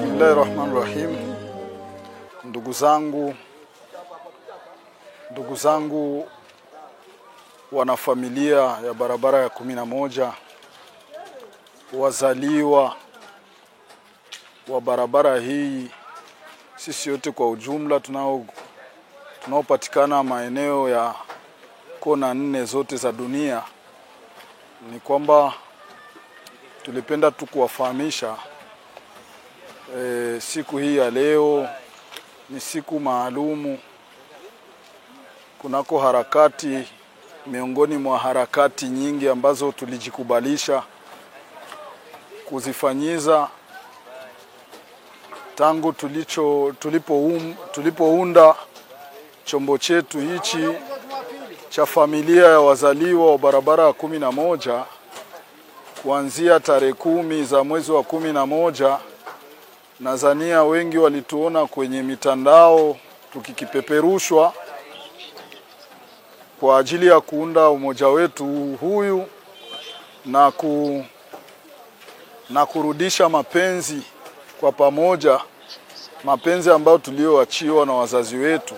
Bismillahirrahmanirrahim. Ndugu zangu wanafamilia ya barabara ya 11, wazaliwa wa barabara hii, sisi yote kwa ujumla tunaopatikana maeneo ya kona 4 zote za dunia, ni kwamba tulipenda tu kuwafahamisha siku hii ya leo ni siku maalumu kunako harakati, miongoni mwa harakati nyingi ambazo tulijikubalisha kuzifanyiza tangu tulipounda chombo chetu hichi cha familia ya wazaliwa wa barabara ya 11 kuanzia tarehe 10 za mwezi wa 11. Nadhania wengi walituona kwenye mitandao tukikipeperushwa kwa ajili ya kuunda umoja wetu huyu na kurudisha mapenzi kwa pamoja, mapenzi ambayo tulioachiwa na wazazi wetu.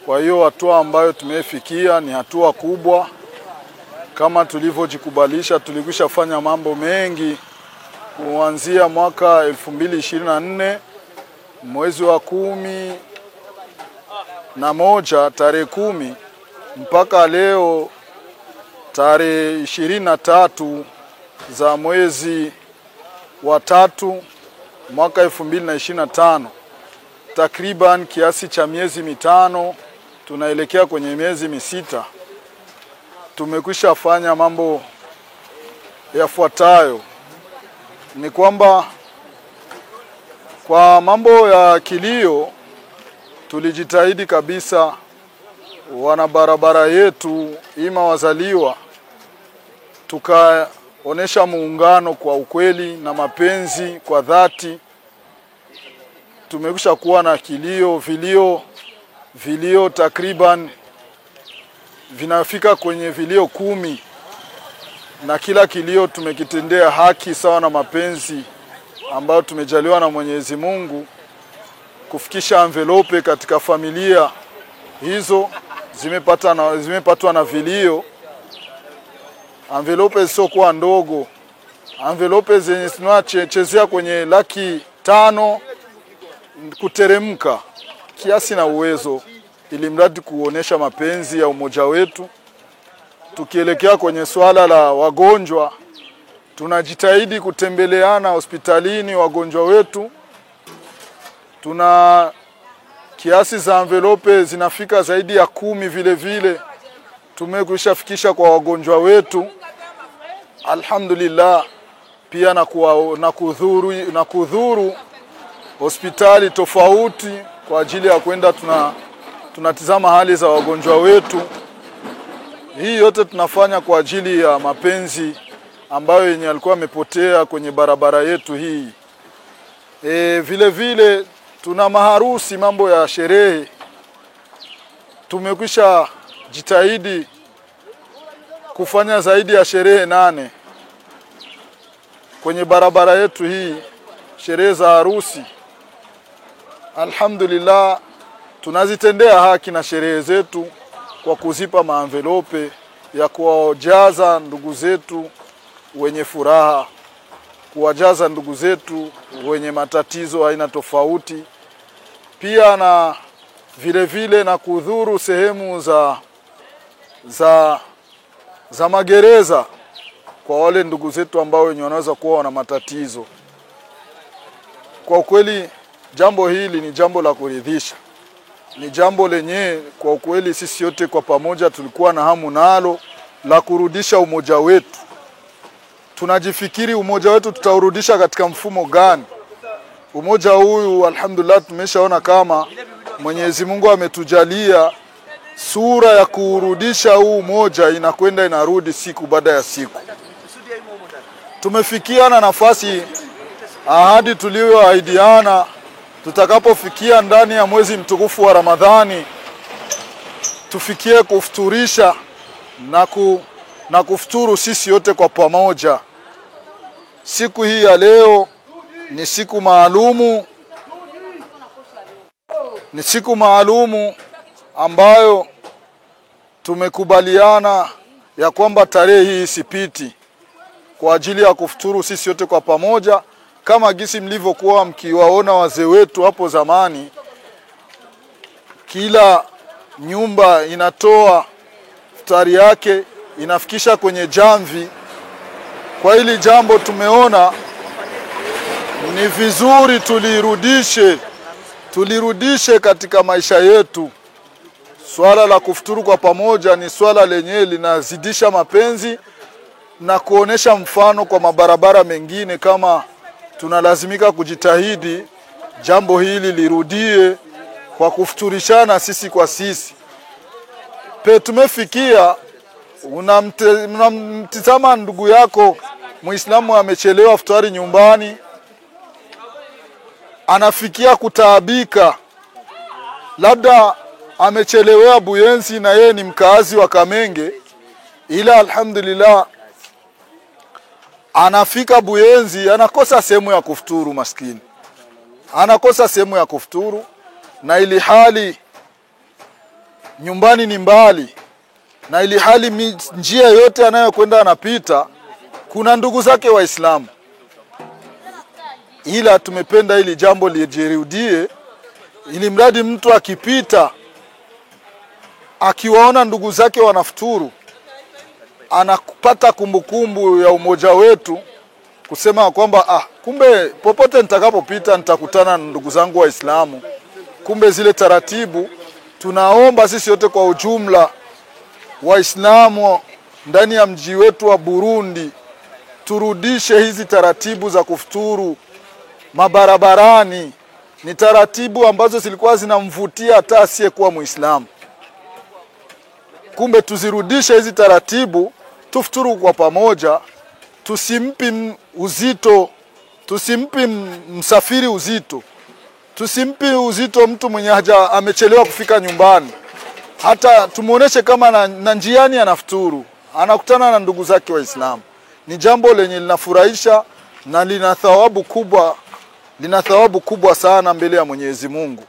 Kwa hiyo hatua ambayo tumefikia ni hatua kubwa. Kama tulivyojikubalisha, tulikwisha fanya mambo mengi kuanzia mwaka 2024 mwezi wa 11 tarehe 10 mpaka leo tarehe 23 za mwezi wa 3 mwaka 2025, takriban kiasi cha miezi 5, tunaelekea kwenye miezi 6. Tumekwisha fanya mambo yafuatayo. Ni kwamba kwa mambo ya kilio tulijitahidi kabisa, wana barabara yetu ima wazaliwa, tukaonesha muungano kwa ukweli na mapenzi kwa dhati. Tumekwisha kuwa na vilio takriban vinafika kwenye vilio 10, na kila kilio tumekitendea haki sawa na mapenzi ambayo tumejaliwa na Mwenyezi Mungu. Kufikisha envelope katika familia hizo zimepatwa na vilio, envelope sio kwa ndogo, envelope zenye tunachezea kwenye 500,000 kuteremka kiasi na uwezo, ili mradi kuonesha mapenzi ya umoja wetu. Tukielekea kwenye swala la wagonjwa, tunajitahidi kutembeleana hospitalini wagonjwa wetu. Tuna kiasi za envelope zinafika zaidi ya 10 vile tumekwisha fikisha kwa wagonjwa wetu, alhamdulillah. Pia na kudhuru hospitali tofauti kwa ajili ya kwenda tunatizama hali za wagonjwa wetu. Hii yote tunafanya kwa ajili ya mapenzi ambayo yenye alikuwa amepotea kwenye barabara yetu hii. Vile tuna maharusi, mambo ya sherehe. Tumekwisha jitahidi kufanya zaidi ya sherehe 8 kwenye barabara yetu hii, sherehe za harusi. Alhamdulillah, tunazitendea haki na sherehe zetu kwa kuzipa maenvelope ya kuwajaza ndugu zetu wenye furaha, kuwajaza ndugu zetu wenye matatizo aina tofauti, pia na vile na kudhuru sehemu za magereza kwa wale ndugu zetu ambao wenye wanaweza kuwa na matatizo. Kwa kweli jambo hili ni jambo la kuridhisha, ni jambo lenye kwa ukweli sisi yote kwa pamoja tulikuwa na hamu nalo, la kurudisha umoja wetu. Tunajifikiri umoja wetu tutaurudisha katika mfumo gani? Umoja huyu alhamdulillah tumeshaona kama Mwenyezi Mungu ametujalia sura ya kurudisha huu umoja, inakwenda inarudi siku baada ya siku. Tumefikia na nafasi, ahadi tulioahidiana, tutakapofikia ndani ya mwezi mtukufu wa Ramadhani, tufikie kufuturisha na kufuturu sisi yote kwa pamoja. Siku hii ya leo ni siku maalumu ambayo tumekubaliana ya kwamba tarehe hii isipiti kwa ajili ya kufuturu sisi wote kwa pamoja, kama gisi mlivyokuwa mkiwaona wazee wetu hapo zamani. Kila nyumba inatoa futari yake, inafikisha kwenye jamvi. Kwa hili jambo tumeona ni vizuri tulirudishe katika maisha yetu. Swala la kufuturu kwa pamoja ni swala lenye linazidisha mapenzi na kuonesha mfano kwa mabarabara mengine, kama tunalazimika kujitahidi jambo hili lirudie kwa kufuturishana sisi kwa sisi. Tumefikia unamtizama ndugu yako Muislamu amechelewa futari nyumbani, anafikia kutaabika, labda amechelewea Buyenzi na yeye ni mkaazi wa Kamenge, ila alhamdulillah anafika Buyenzi anakosa sehemu ya kufuturu. Maskini anakosa sehemu ya kufuturu, na ili hali nyumbani ni mbali, na ili hali njia yote anayokwenda anapita kuna ndugu zake Waislamu. Ila tumependa ili jambo lijirudie, ili mradi mtu akipita akiwaona ndugu zake wanafuturu, anapata kumbukumbu ya umoja wetu, kusema kwamba kumbe popote nitakapopita nitakutana na ndugu zangu Waislamu. Kumbe zile taratibu tunaomba sisi wote kwa ujumla Waislamu ndani ya mji wetu wa Burundi, turudishe hizi taratibu za kufuturu mabarabarani. Ni taratibu ambazo zilikuwa zinamvutia hata asiyekuwa Muislamu. Kumbe tuzirudishe hizi taratibu, tufuturu kwa pamoja, tusimpi msafiri uzito, tusimpi uzito mtu mwenye haja amechelewa kufika nyumbani. Hata tumuoneshe kama na njiani anafuturu, anakutana na ndugu zake Waislamu. Ni jambo lenye linafurahisha na lina thawabu kubwa sana mbele ya Mwenyezi Mungu.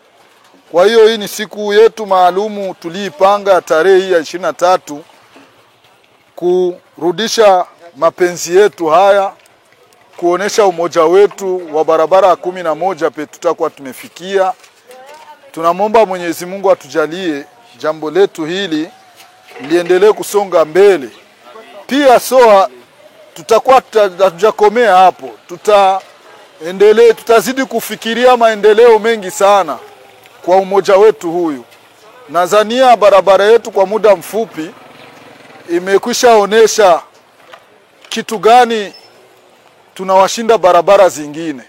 Kwa hiyo hii ni siku yetu maalumu tuliipanga tarehe hii ya 23 kurudisha mapenzi yetu haya, kuonesha umoja wetu wa barabara 11 tutakuwa tumefikia. Tunamwomba Mwenyezi Mungu atujalie jambo letu hili liendelee kusonga mbele. Pia tutakuwa hatujakomea hapo. Tutazidi kufikiria maendeleo mengi sana kwa umoja wetu huyu. Nadhania barabara yetu kwa muda mfupi imekwisha onesha kitu gani tunawashinda barabara zingine.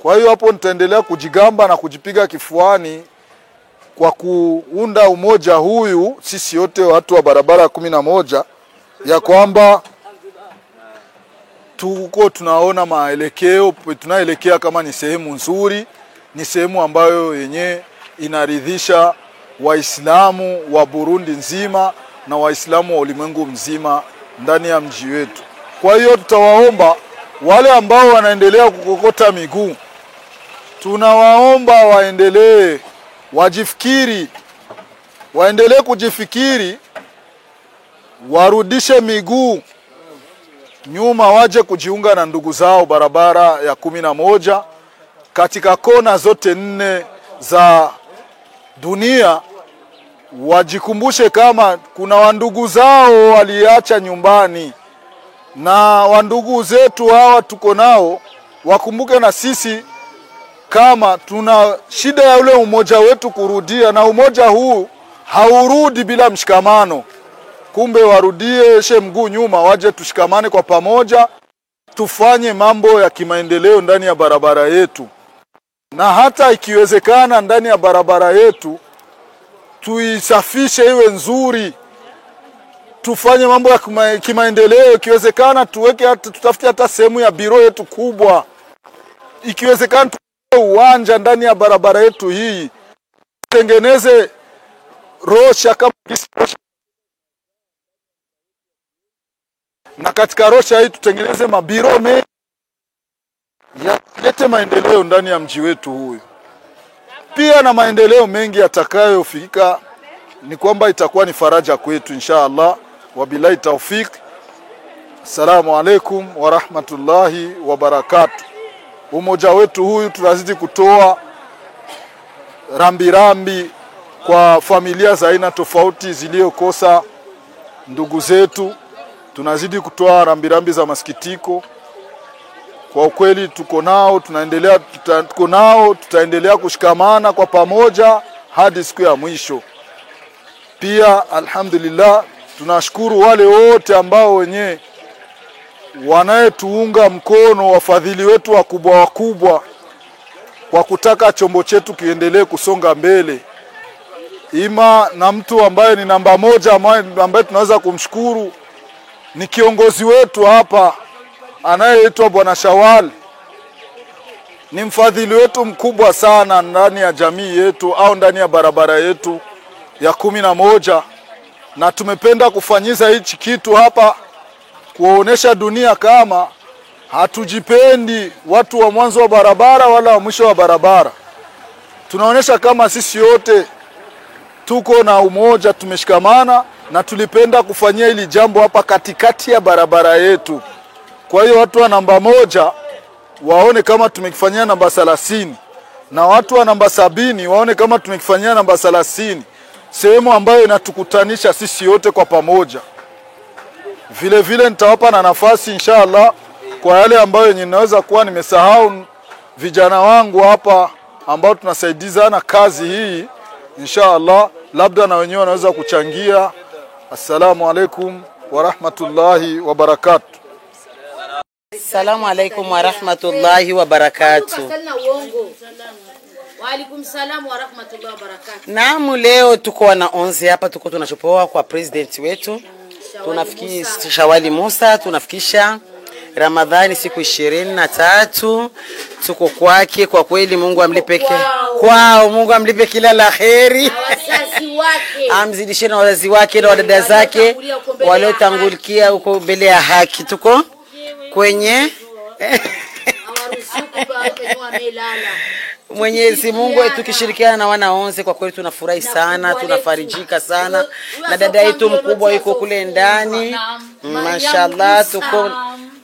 Kwa hiyo hapo nitaendelea kujigamba na kujipiga kifuani kwa kuunda umoja huyu sisi wote watu wa barabara 11, ya kwamba tunaona maelekeo tunaelekea kama ni sehemu nzuri, ni sehemu ambayo yenye inaridhisha Waislamu wa Burundi nzima na Waislamu wa ulimwengu mzima ndani ya mji wetu. Kwa hiyo tutawaomba wale ambao wanaendelea kukokota miguu, tunawaomba waendelee kujifikiri, warudishe miguu nyuma, waje kujiunga na ndugu zao barabara ya 11 katika kona zote 4 za dunia. Wajikumbushe kama kuna wandugu zao waliacha nyumbani, na wandugu zetu hawa tuko nao, wakumbuke na sisi kama tuna shida ya ule umoja wetu kurudia, na umoja huu haurudi bila mshikamano. Kumbe warudie mguu nyuma, waje tushikamane kwa pamoja, tufanye mambo ya kimaendeleo ndani ya barabara yetu. Na hata ikiwezekana ndani ya barabara yetu tuisafishe iwe nzuri, tufanye mambo ya kimaendeleo. Ikiwezekana tutafute hata sehemu ya biro yetu kubwa, ikiwezekana uwanja ndani ya barabara yetu hii, tengeneze rosha kama na katika rosha hii tutengeneze mabiro mengi ya alete maendeleo ndani ya mji wetu huyu. Pia na maendeleo mengi yatakayofika ni kwamba itakuwa ni faraja kwetu inshallah. Wabillahi tawfik. Assalamu alaikum wa rahmatullahi wa barakatuh. Umoja wetu huyu tunazidi kutoa rambirambi kwa familia za aina tofauti ziliokosa ndugu zetu. Tunazidi kutoa rambirambi za masikitiko. Kwa ukweli tuko nao, tutaendelea kushikamana kwa pamoja hadi siku ya mwisho. Pia alhamdulillah tunashukuru wale wote ambao wenyewe wanayetuunga mkono, wafadhili wetu wakubwa kwa kutaka chombo chetu kiendelee kusonga mbele. Ima na mtu ambaye ni namba moja ambaye tunaweza kumshukuru ni kiongozi wetu hapa anayeitwa Bwana Shawal. Ni mfadhili wetu mkubwa sana ndani ya jamii yetu au ndani ya barabara yetu ya 11, na tumependa kufanyiza hichi kitu hapa kuonesha dunia kama hatujipendi watu wa mwanzo wa barabara wala wa mwisho wa barabara. Tunaonesha kama sisi yote tuko na umoja, tumeshikamana na tulipenda kufanyia hili jambo hapa katikati ya barabara yetu. Kwa hiyo watu wa namba 1 waone kama tumekifanyia namba 30 na watu wa namba 70 waone kama tumekifanyia namba 30, sehemu ambayo inatukutanisha sisi yote kwa pamoja. Vile vile nitawapa na nafasi inshallah kwa yale ambayo ninaweza kuwa nimesahau, vijana wangu hapa ambao tunasaidizana kazi hii inshallah, labda na wenyewe wanaweza kuchangia. Assalamu alaikum wa rahmatullahi wa barakatuh. Assalamu alaikum wa rahmatullahi wa barakatuh. Wa alaikum salam wa rahmatullahi wa barakatuh. Naam, leo tuko na 11 hapa, tuko tunachopoa kwa president wetu. Tunafikisha Shawali Musa, tunafikisha Ramadhani siku 23 tuko kwake. Kwa kweli Mungu amlipe Mungu amlipe kila la kheri. Amzidishie na wazazi wake na wadada zake waliotangulia huko mbele ya haki. Tuko kwenye Mwenyezi Mungu tukishirikiana na wana 11 kwa kweli tunafurahi sana, tunafarijika sana. Na dada yetu mkubwa yuko kule ndani. Mashallah, tuko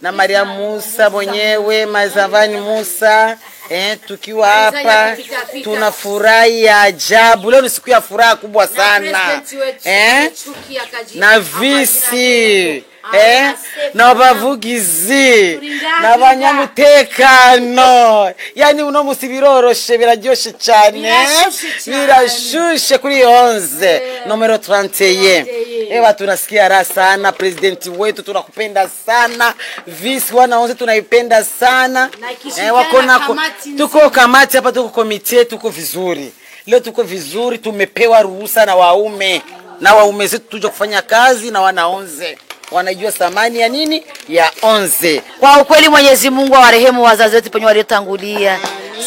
na Mariam Musa mwenyewe, Mazavani Musa. Tukiwa hapa tunafurahi ajabu. Leo ni siku ya furaha kubwa sana. Na visi na bavugizi na banyamutekano, yani uno musibiroroshe biraryoshe cyane, birashushe kuri 11 numero 31. Tunasikia raha sana. President wetu tunakupenda sana, visi wana 11 tunaipenda sana. Tuko kamati hapa, tuko komite, tuko vizuri. Leo tuko vizuri, tumepewa ruhusa na waume zetu tuje kufanya kazi na wana 11. Wanajua thamani ya nini ya 11. Kwa ukweli Mwenyezi Mungu awarehemu wazazi wetu penye waliotangulia.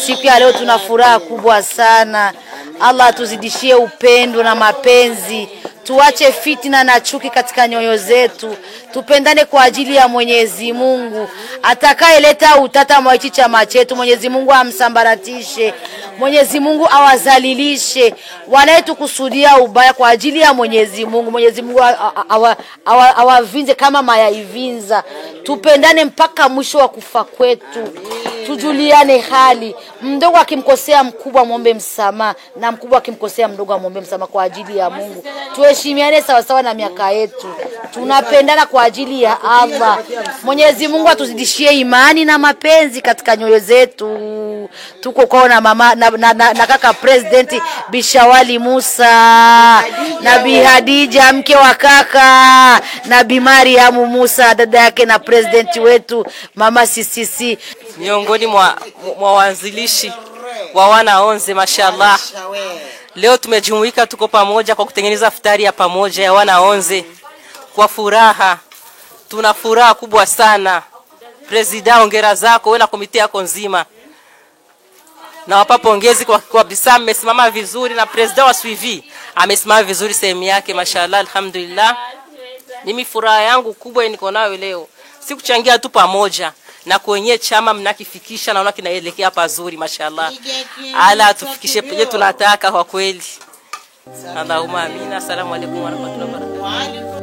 Siku ya leo tuna furaha kubwa sana. Allah atuzidishie upendo na mapenzi. Tuache fitina na chuki katika nyoyo zetu. Tupendane kwa ajili ya Mwenyezi Mungu. Atakayeleta utata mwa hichi chama chetu, Mwenyezi Mungu amsambaratishe. Mwenyezi Mungu awazalilishe. Wanayetukusudia ubaya kwa ajili ya Mwenyezi Mungu, Mwenyezi Mungu awavinze kama mayaivinza. Tupendane mpaka mwisho wa kufa kwetu. Tujuliane hali. Mdogo akimkosea mkubwa muombe msamaha, na mkubwa akimkosea mdogo muombe msamaha kwa ajili ya Mungu. Tuheshimiane sawa sawa na miaka yetu. Tunapendana kwa ajili ya Allah. Mwenyezi Mungu atuzidishie imani na mapenzi katika nyoyo zetu. Tuko kwa na mama na kaka president Bishawali Musa na Bi Hadija mke wa kaka na Bi Mariam Musa dada yake na president wetu mama CCC, miongoni mwa waanzilishi wa wana 11. Mashallah, leo tumejumuika, tuko pamoja kwa kutengeneza iftari ya pamoja ya wana 11 kwa furaha. Tuna furaha kubwa sana. President, hongera zako wewe na komite yako nzima. Na wapa pongezi kwa bisa mmesimama vizuri, na president wa suivi amesimama vizuri sehemu yake. Mashallah, alhamdulillah. Mimi furaha yangu kubwa niko nayo leo. Si kuchangia tu pamoja. na kwenye chama mnakifikisha, naona kinaelekea pazuri mashallah. Ala tufikishe penye tunataka kwa kweli. Allahumma amina. Assalamu alaykum wa rahmatullahi wa barakatuh.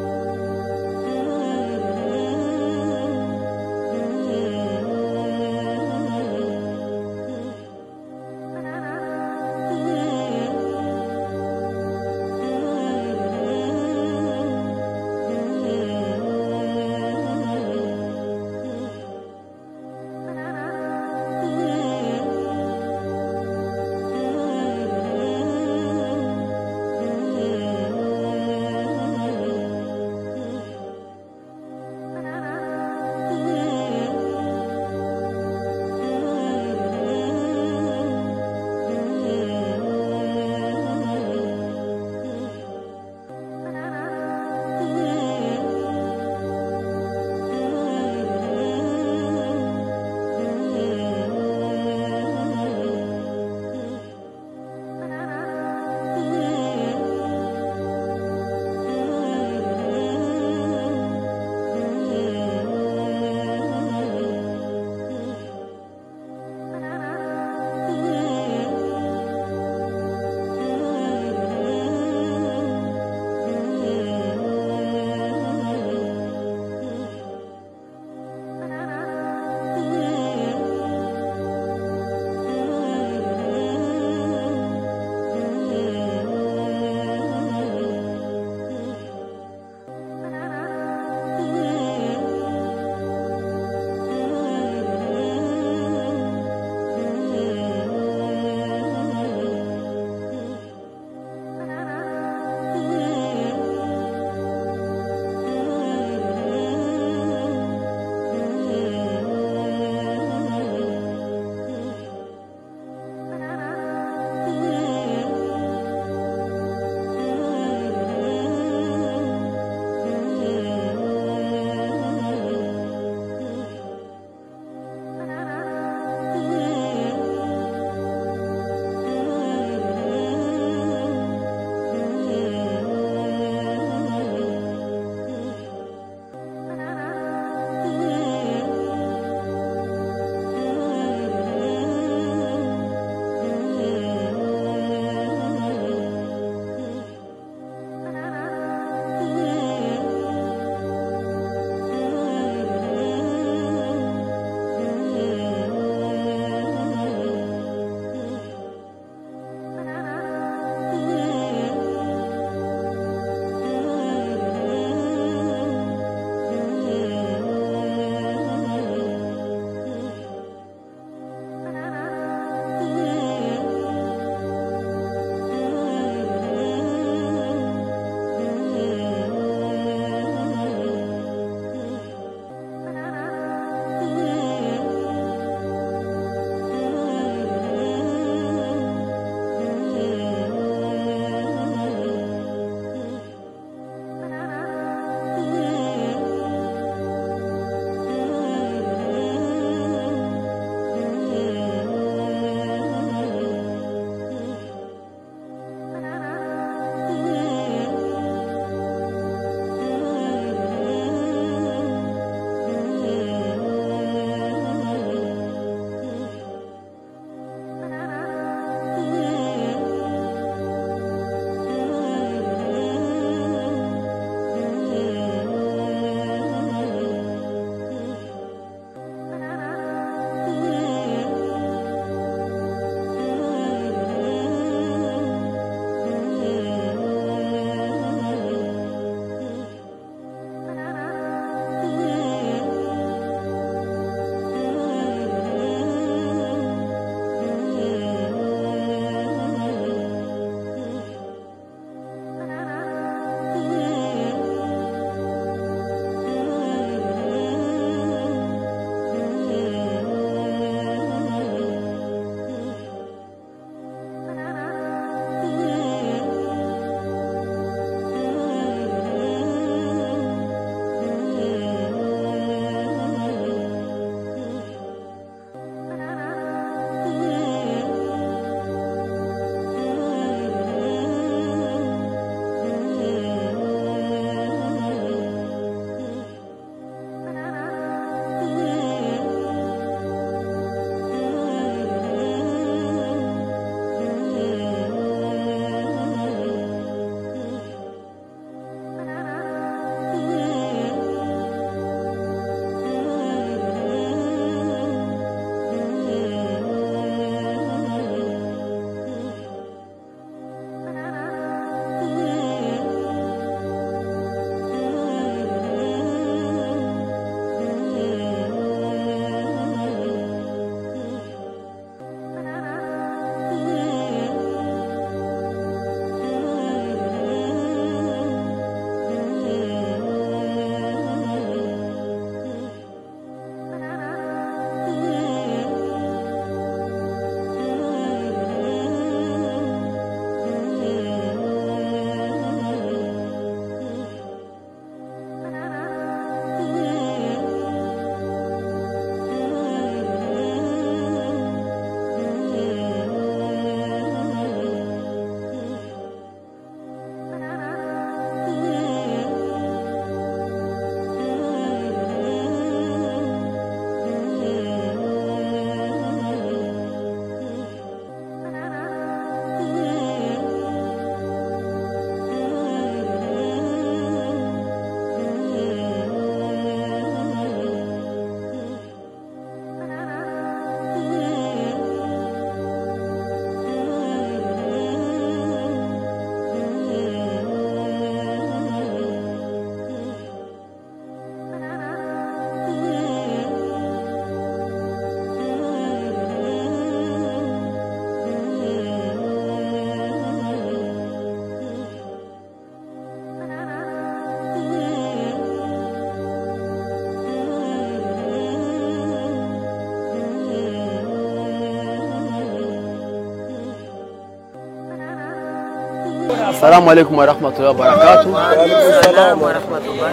Assalamu alaikum warahmatullahi wabarakatuh.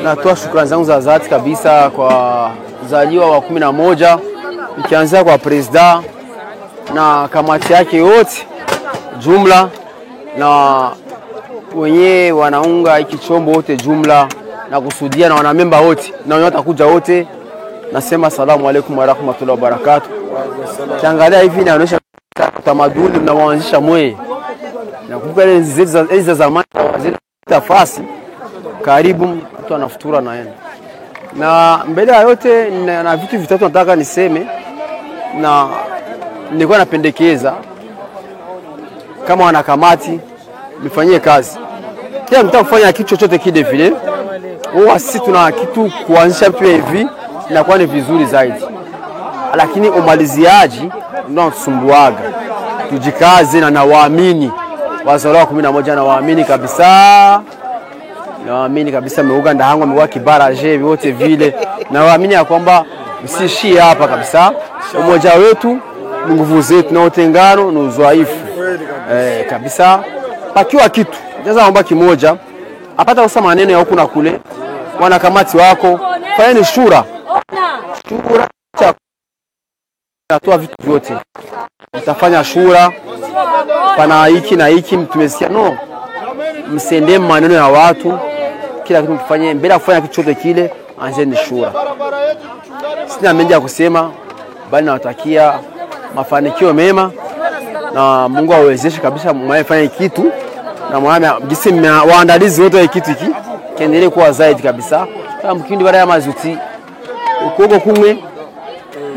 Natoa shukrani zangu za dhati kabisa kwa zaliwa wa 11 nikianzia kwa presida na kamati yake yote jumla na wenye wanaunga hiki chombo wote jumla na kusudia na wanamemba wote na wenye watakuja wote. Nasema assalamu alaikum warahmatullahi wabarakatuh. Kiangalia hivi inaonyesha utamaduni mnaoanzisha mwe na kumbuka enzi za zamani zile tafasi karibu mtu anafutura na yeye. Na mbele ya yote na vitu vitatu nataka niseme na nilikuwa napendekeza kama wanakamati mfanyie kazi. Kila mtu afanye kitu chochote kile vile. Huwa sisi tuna kitu kuanzisha vitu hivi inakuwa ni vizuri zaidi. Lakini umaliziaji ndio unasumbuaga. Tujikaze na nawaamini wazaliwa 11 na waamini kabisa. Nawaamini kabisa Uganda hangu amekuwa kibaraje wote vile. Na waamini ya kwamba msishie hapa kabisa. Umoja wetu, nguvu zetu na utengano na udhaifu. Kabisa. Pakiwa kitu, jaza naomba kimoja. Apata kusema maneno ya huku na kule. Wanakamati wako, fanyeni shura. Shura natoa vitu vyote. Mtafanya shura. Pana hiki na hiki tumesikia no. Msende maneno ya watu. Kila kitu mfanye mbele ya kufanya kitu chote kile anzeni shura. Sina mengi ya kusema bali nawatakia mafanikio mema na Mungu awezeshe kabisa mfanye kitu na mwana gisi waandalizi wote wa kitu hiki kiendelee kuwa zaidi kabisa. Kama mkindi bara ya mazuti ukoko kumwe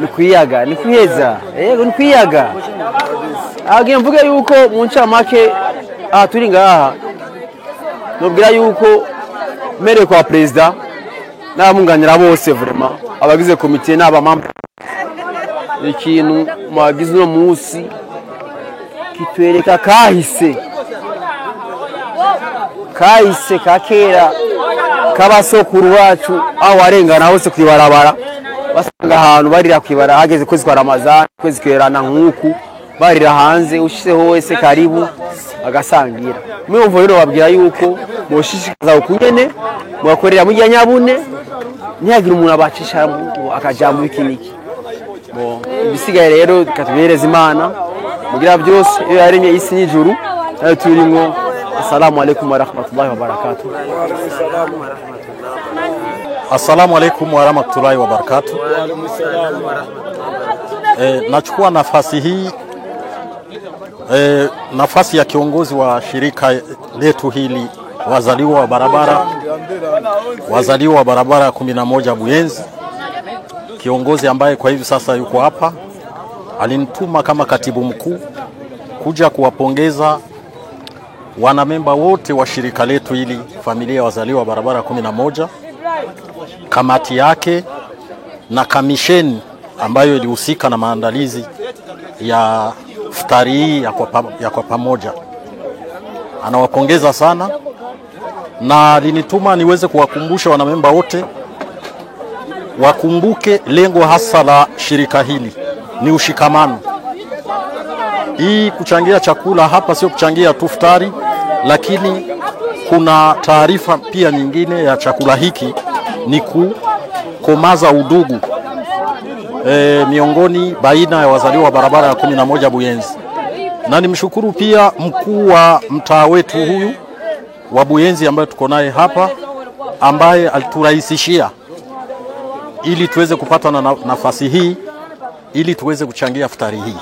nikuyaga nikuyeza nikuyaga agiye mvuge yuko muncha make turinga aha nobwira yuko mere kwa president na munganira bose vraiment abagize komite n'abamamba ikintu mwagize no munsi kitwereka kahise kakera kabasokuru bacu aho warengana hose kwibarabara basanga ahantu barira kwibara hageze kwezi kwa Ramadhani kwezi kwerana nkuku barira hanze ushise hose karibu agasangira mwumvo rero babwira yuko moshishikaza ukunyene mwakorera mu nyabune ntiyagira umuntu abacisha akaja mu bikiniki bo bisigaye rero katubereza Imana mugira byose iyo yaremye isi n'ijuru nayo turimo. Assalamu alaikum warahmatullahi wabarakatuh. Assalamu alaikum warahmatullahi wabarakatuh. Nachukua nafasi hii nafasi ya kiongozi wa shirika letu hili wazaliwa wa barabara 11 Buyenzi, kiongozi ambaye kwa hivi sasa yuko hapa. Alinituma kama katibu mkuu kuja kuwapongeza wanamemba wote wa shirika letu hili familia wazaliwa barabara 11, kamati yake na kamisheni ambayo ilihusika na maandalizi ya iftari hii ya kwa pamoja. Anawapongeza sana na alinituma niweze kuwakumbusha wanamemba wote wakumbuke lengo hasa la shirika hili ni ushikamano. Hii kuchangia chakula hapa sio kuchangia tu iftari, lakini kuna taarifa pia nyingine ya chakula hiki ni kukomaza udugu miongoni baina ya wazaliwa wa barabara ya 11 Buyenzi. Na nimshukuru pia mkuu wa mtaa wetu huyu wa Buyenzi ambaye tuko naye hapa, ambaye aliturahisishia ili tuweze kupata nafasi hii ili tuweze kuchangia iftari hii.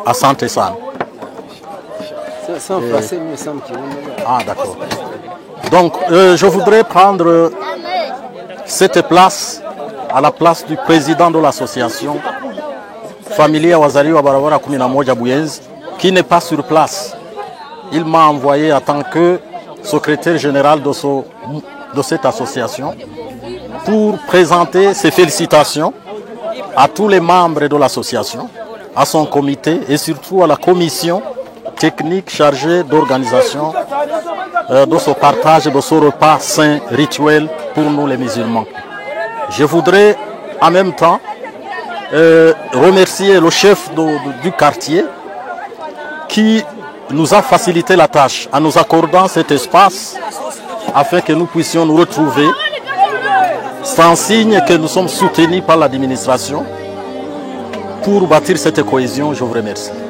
Asante sana. D'accord. Donc, je voudrais prendre cette place à la place du président de l'association Familia Wazaliwa Barabara 11 Buyenzi, qui n'est pas sur place. Il m'a envoyé en tant que secrétaire général de cette association pour présenter ses félicitations à tous les membres de l'association, à son comité et surtout à la commission technique chargée d'organisation de ce partage de ce repas saint rituel pour nous les musulmans. Je voudrais en même temps remercier le chef du quartier qui nous a facilité la tâche en nous accordant cet espace afin que nous puissions nous retrouver sans signe que nous sommes soutenus par l'administration pour bâtir cette cohésion. Je vous remercie.